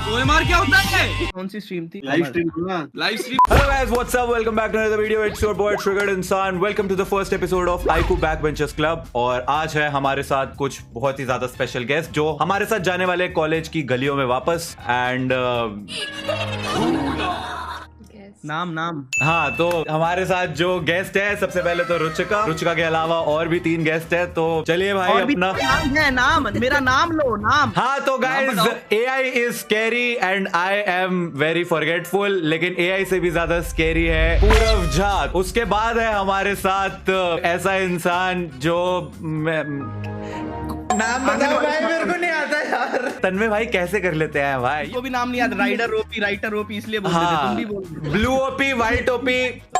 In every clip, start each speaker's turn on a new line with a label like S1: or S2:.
S1: OMR क्या होता है?
S2: कौन सी स्ट्रीम थी?
S1: Live stream.
S3: Hello guys, what's up? Welcome back to another video. It's your boy Triggered Insan. Welcome to the first episode of IQ Backbenchers Club. और आज है हमारे साथ कुछ बहुत ही ज्यादा स्पेशल गेस्ट जो हमारे साथ जाने वाले कॉलेज की गलियों में वापस एंड
S2: नाम
S3: हाँ, तो हमारे साथ जो गेस्ट है सबसे पहले तो रुचिका के अलावा और भी 3 गेस्ट है। तो चलिए भाई
S2: और भी
S3: अपना
S2: नाम मेरा नाम लो।
S3: हाँ, तो guys AI is scary and I am very forgetful, लेकिन AI से भी ज्यादा स्कैरी है पूरव झा। उसके बाद है हमारे साथ ऐसा इंसान जो नाम बताओ भाई, मेरे को नहीं आता यार। तन्मय भाई कैसे कर लेते हैं भाई?
S2: को भी नाम नहीं याद। राइटर ओपी इसलिए बोल देते, तुम भी बोल।
S3: ब्लू ओपी, व्हाइट ओपी,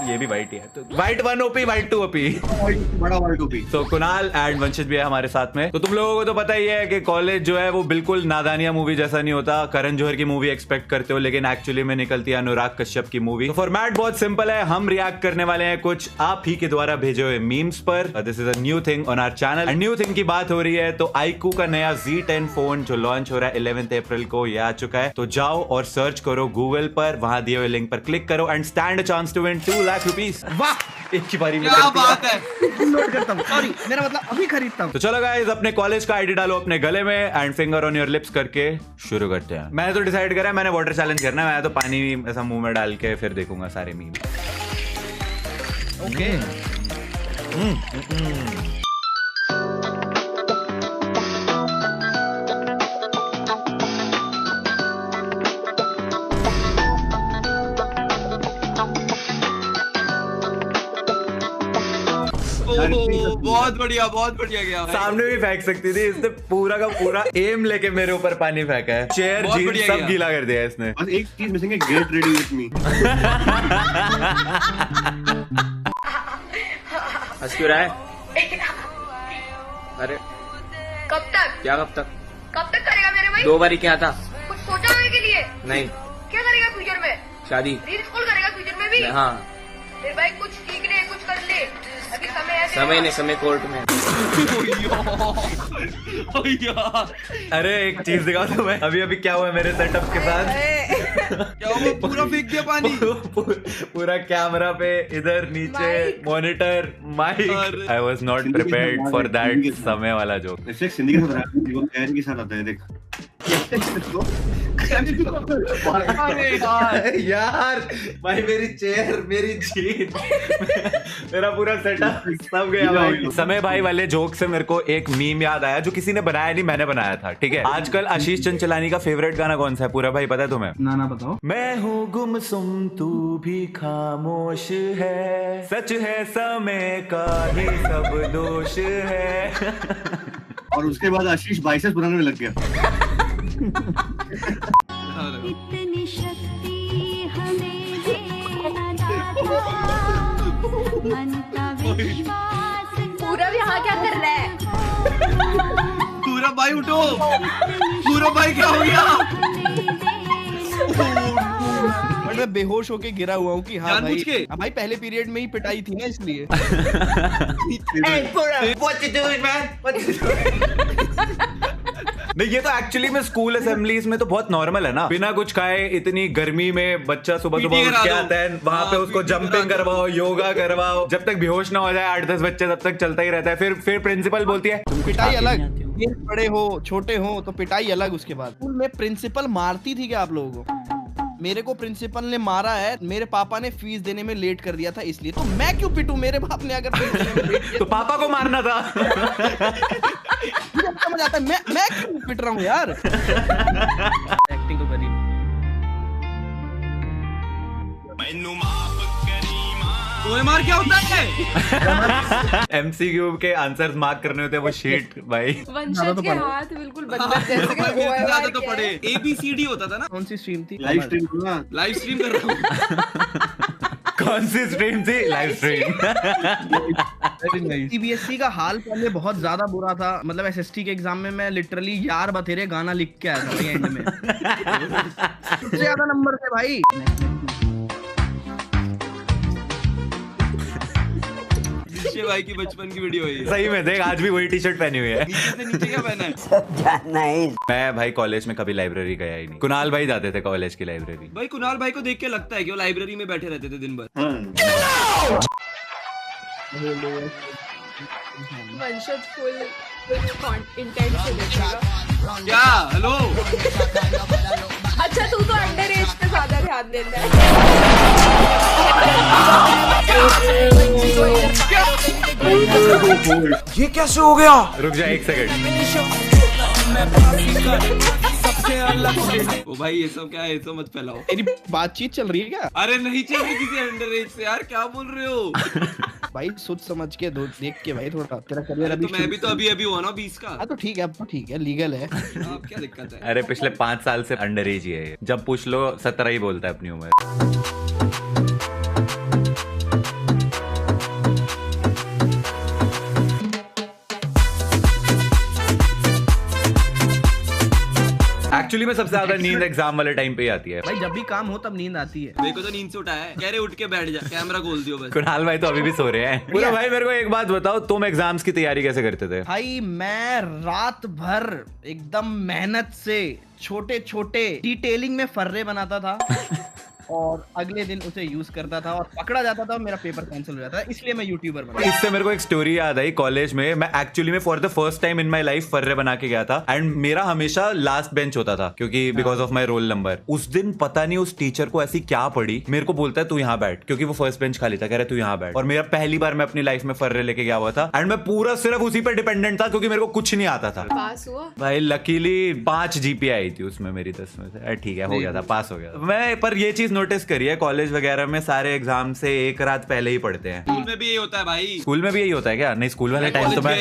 S3: ये भी व्हाइट ही है तो व्हाइट 1 ओपी, व्हाइट 2 ओपी,
S1: बड़ा व्हाइट ओपी।
S3: तो कुणाल एंड वंशित भी है हमारे साथ में। तो तुम लोगों को तो पता ही है कि कॉलेज जो है वो बिल्कुल नादानिया मूवी जैसा नहीं होता। करण जौहर की मूवी एक्सपेक्ट करते हो लेकिन एक्चुअली में निकलती है अनुराग कश्यप की मूवी। तो फॉर्मेट बहुत सिंपल है, हम रिएक्ट करने वाले हैं कुछ आप ही के द्वारा भेजे हुए मीम्स पर। This is a new thing on our channel. New thing की बात हो रही है तो iQOO का नया Z10 फोन जो लॉन्च हो रहा है 11 अप्रैल को, ये आ चुका है। तो जाओ और सर्च करो गूगल पर, वहां दिए हुए लिंक पर क्लिक करो and stand a chance to win 2 lakh rupees. वाह, एक ही बारी में
S1: क्या बात है।
S2: नोट करता हूं, सॉरी मेरा मतलब अभी खरीदता हूं।
S3: तो चलो गाइस, अपने कॉलेज का आईडी डालो अपने गले में and finger on your lips करके शुरू करते हैं। मैंने तो डिसाइड करा है मैंने वाटर चैलेंज करना है। मैं तो पानी ऐसा मुंह में डाल के फिर देखूंगा सारे मीम।
S2: ओके
S1: बहुत बढ़िया गया भाई।
S3: सामने भी फेंक सकती थी, इसने पूरा का पूरा एम लेके मेरे ऊपर पानी फेंका है। चेयर
S1: बहुत
S3: जीत
S1: बढ़िया
S3: सब
S1: गया।
S3: गीला कर दिया इसने।
S1: बस एक चीज मिसिंग है, गेट रेडी विथ मी।
S4: हंस क्यों रहा है? अरे
S5: कब तक
S4: कब तक
S5: करेगा मेरे भाई?
S4: 2 बारी क्या था?
S5: कुछ सोचा है के लिए?
S4: नहीं।
S5: क्या करेगा फ्यूचर में?
S4: शादी।
S5: रील स्कूल करेगा फ्यूचर में भी?
S4: हाँ,
S5: मेरे भाई कुछ सीख ले, कुछ कर ले, अभी समय है।
S4: समय नहीं, समय कोर्ट में।
S3: अरे एक चीज दिखाओ तुम्हें, अभी क्या हुआ मेरे सेटअप के साथ।
S1: क्या हुआ? पूरा फेंक दिया पानी।
S3: पूरा कैमरा पे, इधर नीचे monitor, mic. I was not prepared for that समय वाला जोक।
S1: सिंधी के साथ जीवन कैन के साथ आता है, देख।
S3: यार भाई, मेरी चेयर, मेरी जीत, मेरा पूरा सेटअप सब गया भाई। समय भाई वाले जोक से मेरे को एक मीम याद आया जो किसी ने बनाया नहीं, मैंने बनाया था। ठीक है, आजकल आशीष चंचलानी का फेवरेट गाना कौन सा है पूरा भाई, पता है तुम्हें?
S2: ना बताओ।
S3: मैं हूँ गुमसुम तू भी खामोश है, सच है समय का ही सब दोष है।
S1: और उसके बाद आशीष बाइसेप्स बनाने में लग गया।
S6: इतनी शक्ति हमें देना दाता, मन का विश्वास।
S5: पूरा भी यहाँ क्या कर रहा है?
S1: पूरा भाई उठो, पूरा भाई क्या हो गया?
S2: बट मैं बेहोश होके गिरा हुआ हूँ कि हाँ
S1: जानबूझ
S2: भाई।
S1: के?
S2: हाँ भाई, पहले पीरियड में ही पिटाई थी ना, इसलिए।
S3: नहीं, ये तो एक्चुअली में स्कूल असेंबलीज में तो बहुत नॉर्मल है ना। बिना कुछ खाए इतनी गर्मी में बच्चा सुबह सुबह उठ के आता है, वहां पे उसको जंपिंग करवाओ, योगा करवाओ, जब तक बेहोश ना हो जाए 8-10 बच्चे तब तक चलता ही रहता है। फिर प्रिंसिपल बोलती है
S2: पिटाई अलग, ये बड़े हो छोटे हो तो पिटाई अलग। उसके बाद स्कूल में प्रिंसिपल मारती थी क्या आप लोगों को? मेरे को प्रिंसिपल ने मारा है, मेरे पापा ने फीस देने में लेट कर दिया था इसलिए। तो मैं क्यों पिटूं? मेरे बाप ने अगर फीस देने में लेट किया
S3: तो पापा को मारना था।
S2: मुझे समझ आता है, मैं क्यों पिट रहा हूँ यार? एक्टिंग तो करी।
S1: ओएमआर क्या होता है?
S3: MCQ के आंसर्स मार्क करने होते हैं वो शीट भाई।
S5: वंशज के हाथ बिल्कुल बंदर जैसे कि
S1: ज्यादा तो पढ़े। ABCD होता था ना।
S2: कौन सी स्ट्रीम थी?
S1: Live stream. लाइव स्ट्रीम कर रहा हूँ।
S3: कौन सी स्ट्रीम थी? Live stream.
S2: सीबीएसई का हाल पहले बहुत ज्यादा बुरा था। मतलब एसएसटी के एग्जाम में मैं लिटरली यार बतेरे गाना लिख के आया था भाई एंड में। सबसे ज्यादा नंबर थे भाई।
S1: अच्छे भाई की बचपन की वीडियो है ये।
S3: सही में देख, आज भी वही टी शर्ट पहनी हुई है।
S1: नीचे से नीचे क्या पहना है?
S3: मैं भाई कॉलेज में कभी लाइब्रेरी गया ही नहीं। कुणाल भाई जाते थे कॉलेज की लाइब्रेरी।
S1: भाई कुणाल भाई को देख के लगता है कि वो लाइब्रेरी में बैठे रहते थे दिन भर।
S5: वंशज फुल इंटेंट से देखेगा।
S1: क्या हेलो?
S5: अच्छा तू तो अंडर एज पे ज्यादा ध्यान देता है।
S7: ये कैसे हो गया?
S3: रुक जा एक सेकंड।
S1: ओ भाई ये सब क्या है? ये सब मत फैलाओ।
S2: तेरी बातचीत चल रही है क्या?
S1: अरे नहीं चल रही किसी अंडर एज से यार, क्या बोल रहे हो?
S2: भाई सोच समझ के देख के भाई, थोड़ा तेरा करियर अभी
S1: तो मैं भी तो अभी हुआ ना 20 का।
S2: हाँ तो ठीक है, अब तो ठीक है, लीगल है।
S1: अब क्या दिक्कत है?
S3: अरे पिछले 5 साल से अंडर एज ही है ये। जब पूछ लो 17 ही बोलता है अपनी उम्र। एक्चुअली में सबसे ज्यादा नींद एग्जाम वाले टाइम पे ही आती है।
S2: भाई जब भी काम हो तब नींद आती है।
S1: मेरे को तो नींद से उठाया है, कह रहे उठ के बैठ जा, कैमरा खोल दियो बस।
S3: कुणाल भाई तो अभी भी सो रहे हैं। पूरा भाई मेरे को एक बात बताओ, तुम एग्जाम्स की तैयारी कैसे करते थे?
S2: भाई मैं रात भर एकदम मेहनत से छोटे छोटे डिटेलिंग में फर्रे बनाता था और अगले दिन उसे यूज करता था और पकड़ा जाता था, मेरा पेपर कैंसिल हो जाता था, इसलिए मैं यूट्यूबर बना।
S3: इससे मेरे को एक स्टोरी याद आई। कॉलेज में मैं एक्चुअली में for the first time in my life फर्रे बना के गया था एंड मेरा हमेशा लास्ट बेंच होता था क्योंकि because of my roll number. उस दिन पता नहीं उस टीचर को ऐसी क्या पड़ी, मेरे को बोलता है तू यहाँ बैठ, क्योंकि वो फर्स्ट बेंच खाली था, कह रहा तू यहाँ बैठ। और मेरा पहली बार मैं अपनी लाइफ में फर्रे लेके गया हुआ था एंड मैं पूरा सिर्फ उसी पर डिपेंडेंट था क्योंकि मेरे को कुछ नहीं आता था।
S5: पास हुआ
S3: भाई लकीली 5 GPA आई थी उसमें मेरी 10 में से। ठीक है, हो गया था, पास हो गया था मैं। पर ये चीज नोटिस करी है, कॉलेज वगैरह में सारे एग्जाम से एक रात पहले ही पढ़ते हैं।
S1: स्कूल में भी यही होता है भाई।
S3: स्कूल में भी यही होता है क्या? नहीं, स्कूल वाले टाइम तो मैं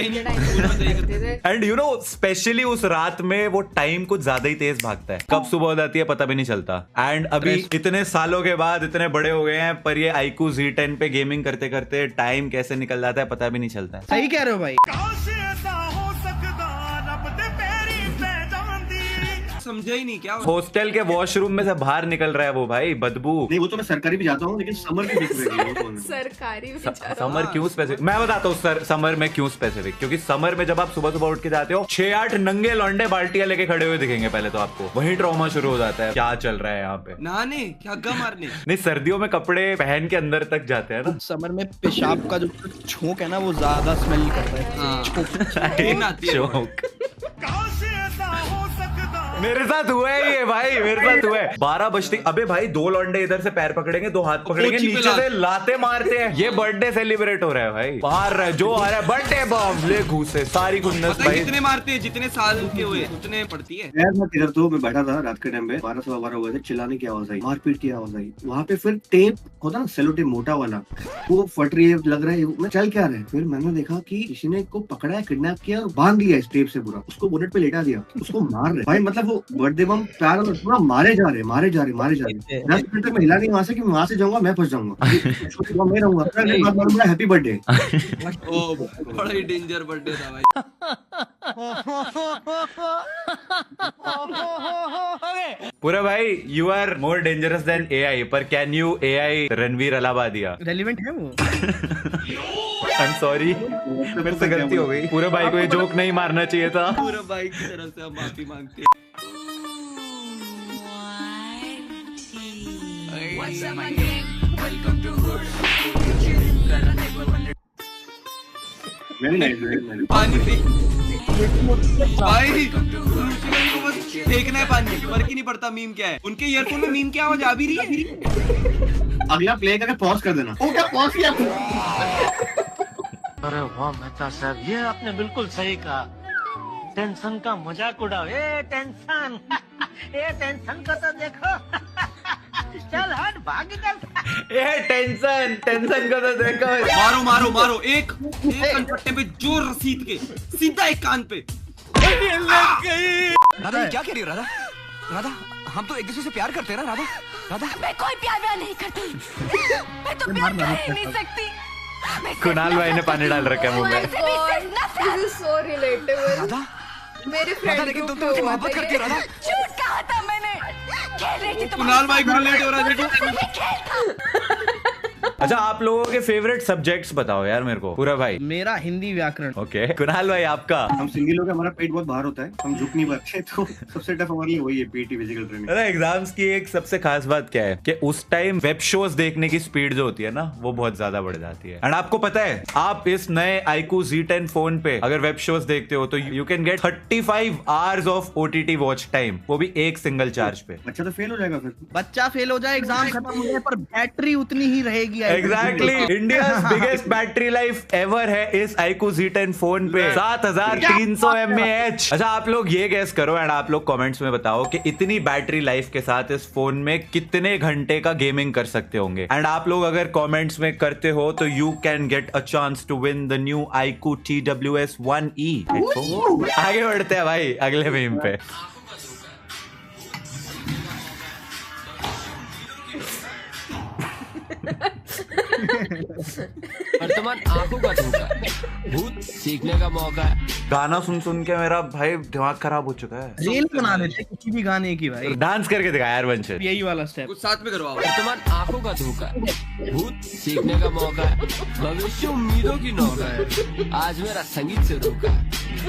S3: एंड यू नो स्पेशली उस रात में वो टाइम कुछ ज्यादा ही तेज भागता है। कब सुबह हो जाती है पता भी नहीं चलता। एंड अभी इतने सालों के बाद इतने बड़े हो गए हैं, पर ये iQOO Z10 पे गेमिंग करते करते टाइम कैसे निकल जाता है पता भी नहीं चलता है।
S2: सही कह रहे हो भाई।
S1: समझा ही नहीं क्या?
S3: हॉस्टल के वॉशरूम में से बाहर निकल रहा है वो भाई, बदबू।
S8: नहीं वो तो मैं सरकारी भी जाता हूँ, लेकिन समर की दिख रही है वो तो।
S5: सरकारी
S3: समर क्यों स्पेसिफिक? मैं बताता हूँ सर, समर में क्यों स्पेसिफिक, क्योंकि समर में जब आप सुबह सुबह उठ के जाते हो 6-8 नंगे लौंडे बाल्टियां लेके खड़े हुए दिखेंगे पहले तो आपको। वही ट्रॉमा शुरू हो जाता है, क्या चल रहा है यहाँ पे।
S1: नहाने क्या हग्गा मारने?
S3: नहीं, सर्दियों में कपड़े पहन के अंदर तक जाते हैं ना।
S2: समर में पेशाब का जो छोंक है ना वो ज्यादा स्मेल करता है।
S1: हाँ। नींद आती है।
S3: शौक। मेरे साथ हुआ है ये भाई, मेरे साथ हुआ है। 12 बजते, अबे भाई 2 लौंडे इधर से पैर पकड़ेंगे, 2 हाथ पकड़ेंगे, नीचे से लाते मारते हैं। ये बर्थडे सेलिब्रेट हो रहा है भाई, बाहर रहे जो आ रहा है बर्थडे बम ले घुसे सारी खुन्नस भाई।
S1: जितने मारते हैं, जितने साल के हुए उतने पड़ती है।
S8: इधर तो मैं बैठा था रात के टाइम पे, 12-12 हुए थे, चिल्लाने की आवाज आई, मारपीट की आवाज आई। वहाँ पे फिर टेप होता ना, सेलो टेप मोटा वाला, वो फट रही है, लग रहा है मैं चल क्या रहा है। फिर मैंने देखा कि किसी ने को पकड़ा है, किडनैप किया और बांध लिया इस टेप से पूरा, उसको बोनेट पे लेटा दिया, उसको मार रहे भाई। मतलब वो बर्थडे बम प्यार पूरा मारे जा रहे। 10 मिनट तक मैं हिला नहीं वहां से कि वहां से जाऊंगा मैं फंस जाऊंगा, मैं रहूंगा। Happy birthday.
S1: ओ बड़ा ही डेंजर बर्थडे था भाई।
S3: पूरा भाई you are more dangerous than AI, पर can you AI Ranveer Allahbadia?
S2: Relevant है वो।
S3: आई एम सॉरी, मेरे से गलती हो गई। पूरे भाई को ये जोक नहीं मारना चाहिए था।
S1: पूरा भाई की तरफ से हम माफी मांगते हैं। पानी पी भाई, को बस फेंकना है पानी, फर्क ही नहीं पड़ता मीम क्या है। उनके ईयरफोन में मीम की आवाज आ भी रही है।
S8: अगला प्ले करके पॉज कर देना। ओ क्या पॉज किया?
S9: अरे वाह मेहता साहब, ये आपने बिल्कुल सही कहा। टेंशन का मजाक उड़ाओ। ए टेंशन ए टेंशन को तो देखो। चल हट भाग चल।
S3: ए टेंशन को तो देखो।
S1: मारो मारो मारो, एक कनपट्टे पे जोर रसीद के सीधा एक कान पे।
S7: राधा क्या कह रही हो? राधा हम तो एक दूसरे से प्यार करते हैं ना राधा।
S6: मैं कोई प्यार व्यार नहीं करती। मैं तो प्यार कर ही नहीं सकती।
S3: कुणाल भाई ने पानी डाल रखा है मुंह में।
S5: This is so relatable.
S7: Radha
S5: मेरे फ्रेंड
S7: लेकिन तुम तो मुझे मोहब्बत करती हो राधा।
S6: झूठ कहा था मैंने। खेल रही थी
S1: कुणाल भाई को रिलेट हो रहा है देखो।
S6: खेल था।
S3: अच्छा, आप लोगों के फेवरेट सब्जेक्ट्स बताओ यार मेरे को। पूरा भाई?
S2: मेरा हिंदी व्याकरण।
S3: ओके, कुणाल भाई आपका?
S8: हम सिंधी लोग हमारा पेट बहुत बाहर होता है, हम झुक नहीं पाते, तो सबसे टफ हमारे लिए वही है, पीटी फिजिकल ट्रेनिंग।
S3: अरे एग्जाम्स की एक सबसे खास बात क्या है कि उस टाइम वेब शोज देखने की स्पीड जो होती है ना, वो बहुत ज्यादा बढ़ जाती है। एंड आपको पता है, आप इस नए iQOO Z10 फोन पे अगर वेब शोज देखते हो तो you can gate 35 hours of OTT watch time, वो भी एक सिंगल चार्ज पे।
S8: अच्छा तो फेल हो जाएगा फिर?
S2: बच्चा फेल हो जाए, एग्जाम खत्म हो जाए, पर बैटरी उतनी ही रहेगी।
S3: Exactly, India biggest battery life ever है इस iQOO Z10 फोन पे, 7300 mAh। अच्छा, आप लोग ये गेस करो एंड आप लोग कमेंट्स में बताओ कि इतनी बैटरी लाइफ के साथ इस फोन में कितने घंटे का गेमिंग कर सकते होंगे। एंड आप लोग अगर कमेंट्स में करते हो तो you can get a chance to win the new iQOO TWS-1E headphone. आगे बढ़ते हैं भाई अगले मीम पे।
S10: वर्तमान आंखों का धोखा, भूत सीखने का मौका है।
S3: गाना सुन सुन के मेरा भाई दिमाग खराब हो चुका है।
S2: रील बना देते किसी भी गाने की भाई।
S3: डांस करके दिखा यार वंशित,
S2: यही वाला स्टेप
S1: कुछ साथ में करवाओ।
S10: वर्तमान आंखों का धोखा, भूत सीखने का मौका है, भविष्य उम्मीदों की नौका है, आज मेरा संगीत से रोका है।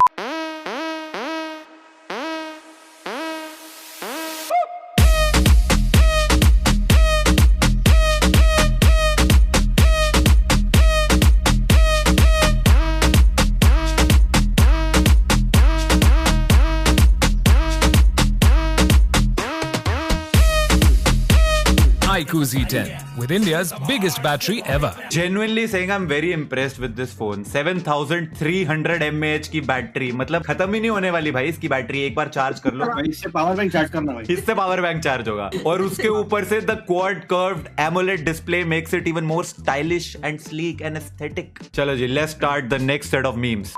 S11: iQOO Z10 with India's biggest battery ever.
S3: Genuinely saying I'm very impressed with this phone. 7300 mAh की बैटरी, मतलब खत्म ही नहीं होने वाली भाई इसकी बैटरी। एक बार चार्ज कर लो
S8: भाई, इससे पावर बैंक चार्ज करना भाई,
S3: इससे पावर बैंक चार्ज होगा। और उसके ऊपर से the quad curved AMOLED display makes it even more stylish and sleek and aesthetic. चलो जी, let's start the next set of memes.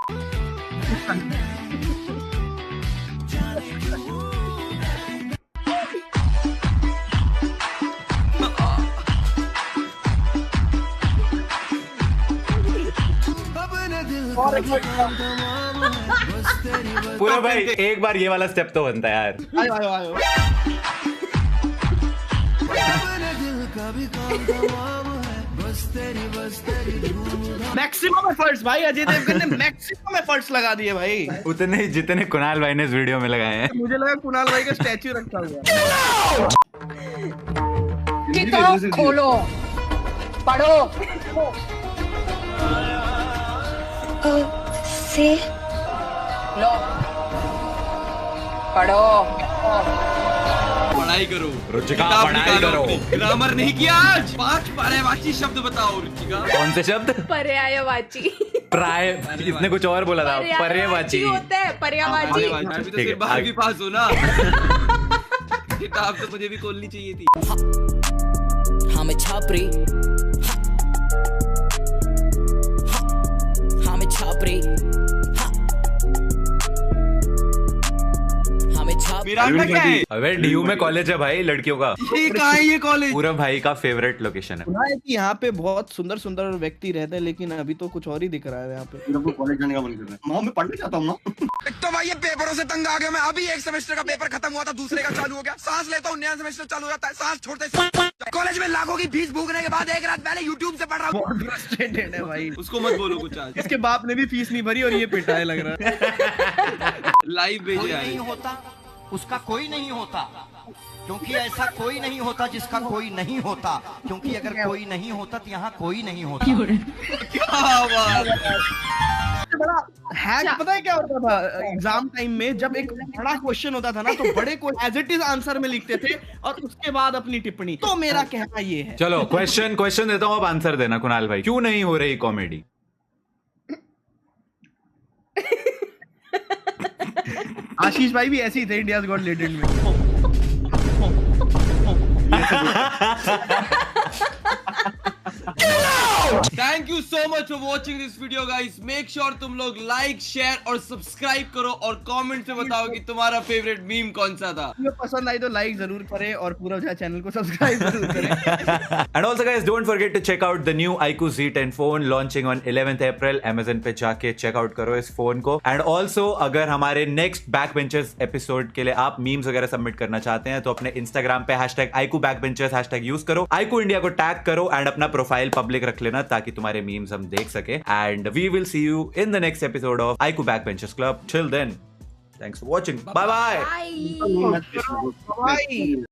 S3: पूरा भाई एक बार ये वाला स्टेप तो बनता है यार।
S2: आयो आयो आयो। मैक्सिमम एफर्ट्स भाई, अजय देवगन ने मैक्सिमम एफर्ट्स लगा दिए भाई,
S3: उतने जितने कुणाल भाई ने इस वीडियो में लगाए हैं।
S2: मुझे लगा कुणाल भाई का स्टैच्यू रखा हुआ।
S5: किताब खोलो, पढ़ो। से लो, पढ़ो,
S1: पढ़ाई करो
S3: रुचिका, पढ़ाई करो।
S1: ग्रामर नहीं किया आज। 5 पर्यायवाची शब्द बताओ रुचिका।
S3: कौन से शब्द?
S6: पर्यायवाची।
S3: प्राय, इसने कुछ और बोला था। पर्यायवाची
S6: होता है, पर्यायवाची।
S1: अभी तो सिर्फ 12वीं पास हो ना। किताब तो मुझे भी खोलनी चाहिए थी।
S10: हमें छापरी, हमें छापरी,
S1: मेरा क्या है?
S3: अबे DU में कॉलेज है भाई लड़कियों का।
S1: ये कहाँ है ये कॉलेज?
S3: पूरा भाई का फेवरेट लोकेशन है।
S2: सुना है कि यहाँ पे बहुत सुंदर सुंदर व्यक्ति रहते हैं, लेकिन अभी तो कुछ और ही दिख रहा है यहाँ पे।
S8: मेरे को कॉलेज जाने का मन कर रहा है। माँ मैं पढ़ने जाता हूँ ना।
S7: तो भाई ये पेपरों से तंग आ गया मैं। अभी एक सेमेस्टर का पेपर खत्म हुआ था, दूसरे का चालू हो गया। सांस लेता हूँ, नया सेमेस्टर चालू हो जाता है, सांस छोड़ते। कॉलेज में लाखों की फीस भूखने के बाद एक रात पहले यूट्यूब से पढ़ रहा हूँ।
S2: बहुत फ्रस्ट्रेटेड है भाई।
S1: उसको मत बोलो कुछ आज।
S2: इसके बाप ने भी फीस नहीं भरी और ये पिटा है लग रहा है।
S1: लाइव भेजे
S9: नहीं होता उसका कोई नहीं होता, क्योंकि ऐसा कोई नहीं होता जिसका कोई नहीं होता, क्योंकि अगर कोई नहीं होता तो यहाँ कोई नहीं होता।
S1: क्या बात है।
S2: बड़ा हैक पता है क्या होता था एग्जाम टाइम में? जब एक बड़ा क्वेश्चन होता था ना, तो बड़े को एज इट इज आंसर में लिखते थे और उसके बाद अपनी टिप्पणी। तो मेरा कहना ये है।
S3: चलो क्वेश्चन देता हूँ, आप आंसर देना कुणाल भाई। क्यों नहीं हो रही कॉमेडी?
S2: आशीष भाई भी ऐसे ही थे इंडियाज गॉट लेटेड में।
S1: Thank you so much for watching this video guys. Make sure तुम लोग लाइक, शेयर और सब्सक्राइब करो और कमेंट से बताओ कि तुम्हारा फेवरेट मीम कौन सा था।
S2: वीडियो पसंद आई तो लाइक जरूर करें और पूरा चैनल को सब्सक्राइब जरूर करें।
S3: And also guys, don't forget to check out the new iQOO Z10 phone launching on 11th April. Amazon पे जाके check out करो इस फोन को। And also अगर हमारे next Backbenchers episode के लिए आप memes वगैरह सबमिट करना चाहते हैं तो अपने Instagram पे #iQOO Backbenchers hashtag यूज करो, iQOO India को टैग करो एंड अपना प्रोफाइल पब्लिक रख लेना ताकि तुम्हारे मीम्स हम देख सके। And we will see you in the next episode of iQOO Backbenchers Club. Till then, thanks for watching. Bye bye.
S6: Bye.
S2: Bye.